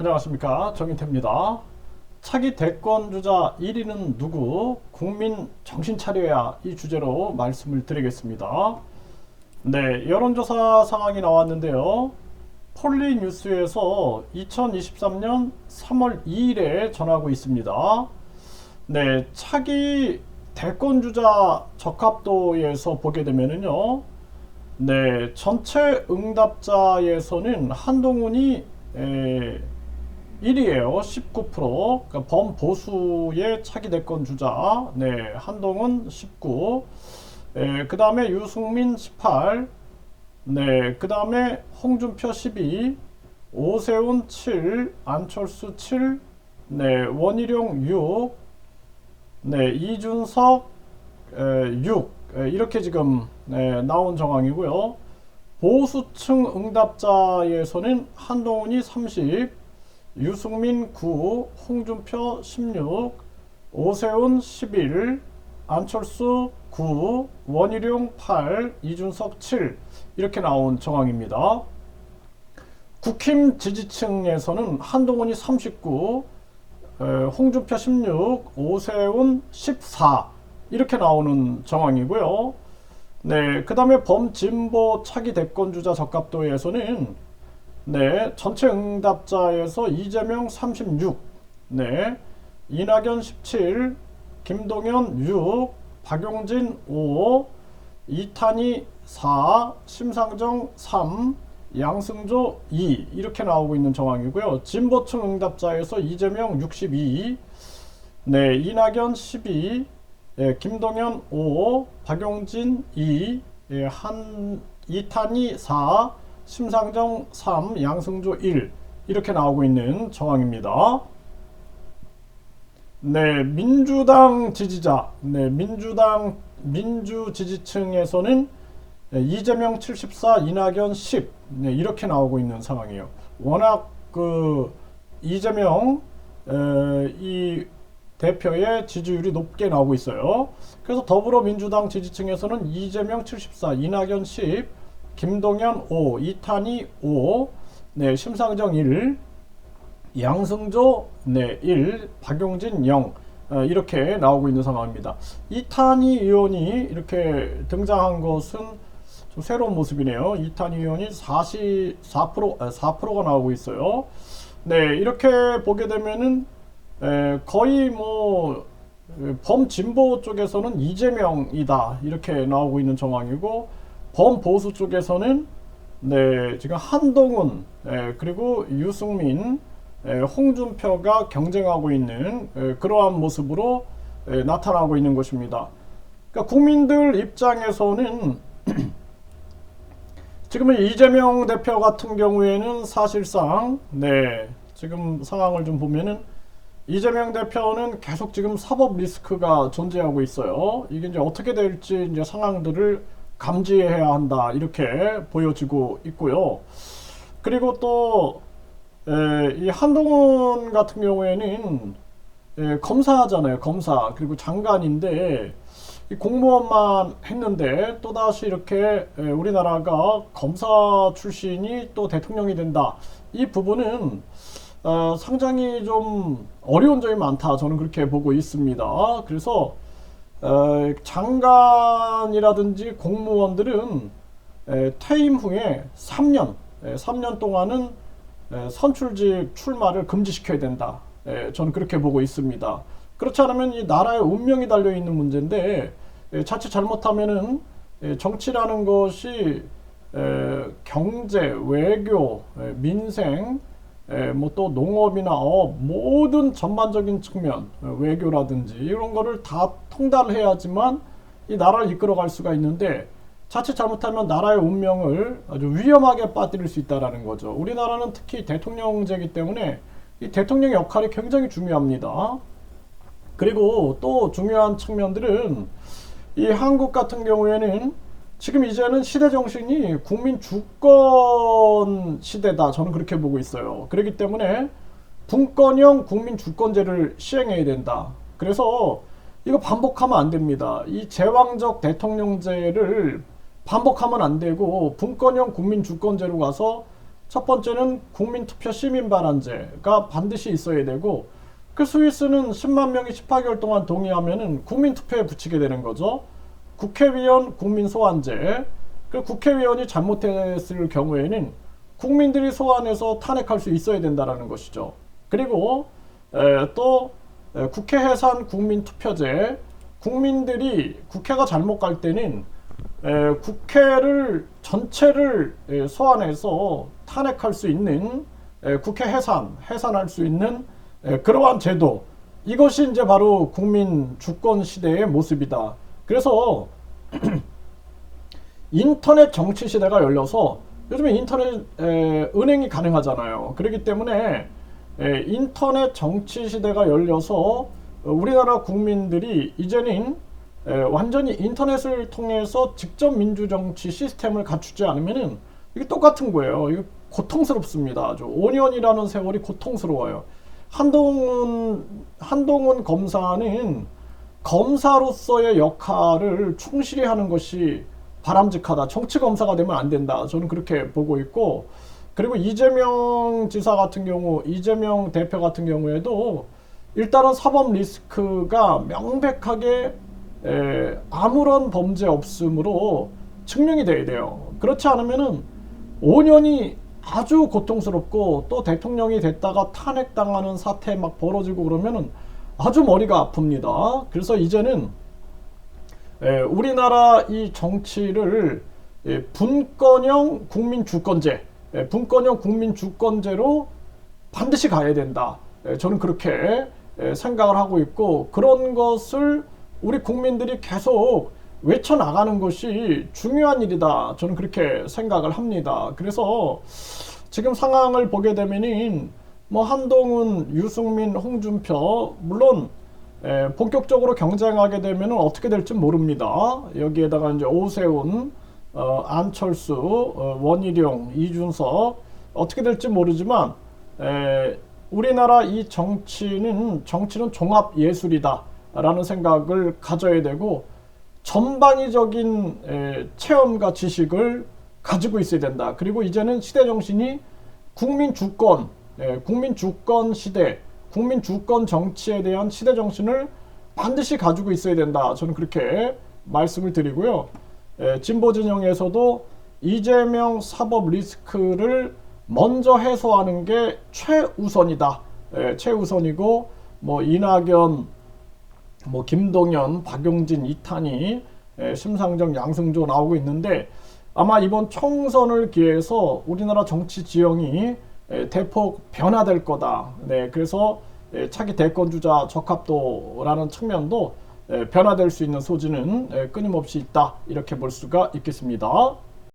안녕하십니까, 정인태입니다. 차기 대권주자 1위는 누구? 국민 정신 차려야, 이 주제로 말씀을 드리겠습니다. 네, 여론조사 상황이 나왔는데요. 폴리뉴스에서 2023년 3월 2일에 전하고 있습니다. 네, 차기 대권주자 적합도에서 보게 되면은요, 네, 전체 응답자에서는 한동훈이 1위에요. 19%. 그러니까 범보수의 차기 대권 주자. 네, 한동훈 19. 그 다음에 유승민 18. 네, 그 다음에 홍준표 12. 오세훈 7. 안철수 7. 네, 원희룡 6. 네, 이준석 6. 이렇게 지금 나온 정황이고요. 보수층 응답자에서는 한동훈이 30, 유승민 9, 홍준표 16, 오세훈 11, 안철수 9, 원희룡 8, 이준석 7 이렇게 나온 정황입니다. 국힘 지지층에서는 한동훈이 39, 홍준표 16, 오세훈 14 이렇게 나오는 정황이고요. 네, 그 다음에 범진보 차기 대권주자 적합도에서는 네, 전체 응답자에서 이재명 36, 네, 이낙연 17, 김동연 6, 박용진 5, 이탄희 4, 심상정 3, 양승조 2 이렇게 나오고 있는 정황이고요. 진보층 응답자에서 이재명 62, 네, 이낙연 12, 예, 김동연 5, 박용진 2, 예, 이탄희 4, 심상정 3, 양승조 1 이렇게 나오고 있는 정황입니다. 네, 민주당 지지자, 네, 민주 지지층에서는 이재명 74, 이낙연 10 네, 이렇게 나오고 있는 상황이에요. 워낙 이재명 이 대표의 지지율이 높게 나오고 있어요. 그래서 더불어민주당 지지층에서는 이재명 74, 이낙연 10, 김동연 5, 이탄희 5, 네, 심상정 1, 양승조 네, 1, 박용진 0 이렇게 나오고 있는 상황입니다. 이탄희 의원이 이렇게 등장한 것은 좀 새로운 모습이네요. 이탄희 의원이 4%가 나오고 있어요. 네, 이렇게 보게 되면은 거의 뭐 범진보 쪽에서는 이재명이다 이렇게 나오고 있는 정황이고, 범보수 쪽에서는 네, 지금 한동훈 그리고 유승민, 홍준표가 경쟁하고 있는 그러한 모습으로 나타나고 있는 것입니다. 그러니까 국민들 입장에서는 지금 이재명 대표 같은 경우에는 사실상 네, 지금 상황을 좀 보면은 이재명 대표는 계속 지금 사법 리스크가 존재하고 있어요. 이게 이제 어떻게 될지 이제 상황들을 감지해야 한다 이렇게 보여지고 있고요. 그리고 또 이 한동훈 같은 경우에는 검사잖아요. 검사 그리고 장관인데 이 공무원만 했는데 또다시 이렇게 우리나라가 검사 출신이 또 대통령이 된다. 이 부분은 상당히 좀 어려운 점이 많다. 저는 그렇게 보고 있습니다. 그래서 장관이라든지 공무원들은 퇴임 후에 3년 동안은 선출직 출마를 금지시켜야 된다. 저는 그렇게 보고 있습니다. 그렇지 않으면 이 나라의 운명이 달려있는 문제인데 자칫 잘못하면은 정치라는 것이 경제, 외교, 민생, 뭐 또 농업이나 모든 전반적인 측면, 외교라든지 이런 거를 다 통달해야지만 이 나라를 이끌어갈 수가 있는데, 자칫 잘못하면 나라의 운명을 아주 위험하게 빠뜨릴 수 있다는 거죠. 우리나라는 특히 대통령제이기 때문에 이 대통령의 역할이 굉장히 중요합니다. 그리고 또 중요한 측면들은 이 한국 같은 경우에는 지금 이제는 시대 정신이 국민 주권 시대다. 저는 그렇게 보고 있어요. 그렇기 때문에 분권형 국민 주권제를 시행해야 된다. 그래서 이거 반복하면 안 됩니다. 이 제왕적 대통령제를 반복하면 안 되고 분권형 국민 주권제로 가서 첫 번째는 국민투표 시민반환제가 반드시 있어야 되고, 그 스위스는 10만 명이 18개월 동안 동의하면은 국민투표에 붙이게 되는 거죠. 국회의원 국민소환제. 그 국회의원이 잘못했을 경우에는 국민들이 소환해서 탄핵할 수 있어야 된다라는 것이죠. 그리고 또 국회 해산 국민투표제. 국민들이 국회가 잘못 갈 때는 국회를 전체를 소환해서 탄핵할 수 있는 국회 해산할 수 있는 그러한 제도. 이것이 이제 바로 국민 주권 시대의 모습이다. 그래서 인터넷 정치 시대가 열려서 요즘에 인터넷 은행이 가능하잖아요. 그렇기 때문에 인터넷 정치 시대가 열려서 우리나라 국민들이 이제는 완전히 인터넷을 통해서 직접 민주정치 시스템을 갖추지 않으면은 이게 똑같은 거예요. 이거 고통스럽습니다. 아주 5년이라는 세월이 고통스러워요. 한동훈 검사는 검사로서의 역할을 충실히 하는 것이 바람직하다. 정치 검사가 되면 안 된다. 저는 그렇게 보고 있고, 그리고 이재명 지사 같은 경우, 이재명 대표 같은 경우에도 일단은 사법 리스크가 명백하게 아무런 범죄 없음으로 증명이 돼야 돼요. 그렇지 않으면은 5년이 아주 고통스럽고, 또 대통령이 됐다가 탄핵당하는 사태 막 벌어지고 그러면은 아주 머리가 아픕니다. 그래서 이제는 우리나라 이 정치를 분권형 국민주권제, 분권형 국민주권제로 반드시 가야 된다. 저는 그렇게 생각을 하고 있고, 그런 것을 우리 국민들이 계속 외쳐나가는 것이 중요한 일이다. 저는 그렇게 생각을 합니다. 그래서 지금 상황을 보게 되면은 뭐 한동훈, 유승민, 홍준표, 물론 본격적으로 경쟁하게 되면 어떻게 될지 모릅니다. 여기에다가 이제 오세훈, 안철수, 원희룡, 이준석 어떻게 될지 모르지만 우리나라 이 정치는 종합 예술이다 라는 생각을 가져야 되고, 전방위적인 체험과 지식을 가지고 있어야 된다. 그리고 이제는 시대 정신이 국민주권 시대, 국민주권 정치에 대한 시대 정신을 반드시 가지고 있어야 된다. 저는 그렇게 말씀을 드리고요. 진보 진영에서도 이재명 사법 리스크를 먼저 해소하는 게 최우선이다. 최우선이고, 뭐 이낙연, 뭐 김동연, 박용진, 이탄희, 심상정, 양승조 나오고 있는데, 아마 이번 총선을 기해서 우리나라 정치 지형이 대폭 변화될 거다. 네, 그래서 차기 대권주자 적합도라는 측면도 변화될 수 있는 소지는 끊임없이 있다. 이렇게 볼 수가 있겠습니다.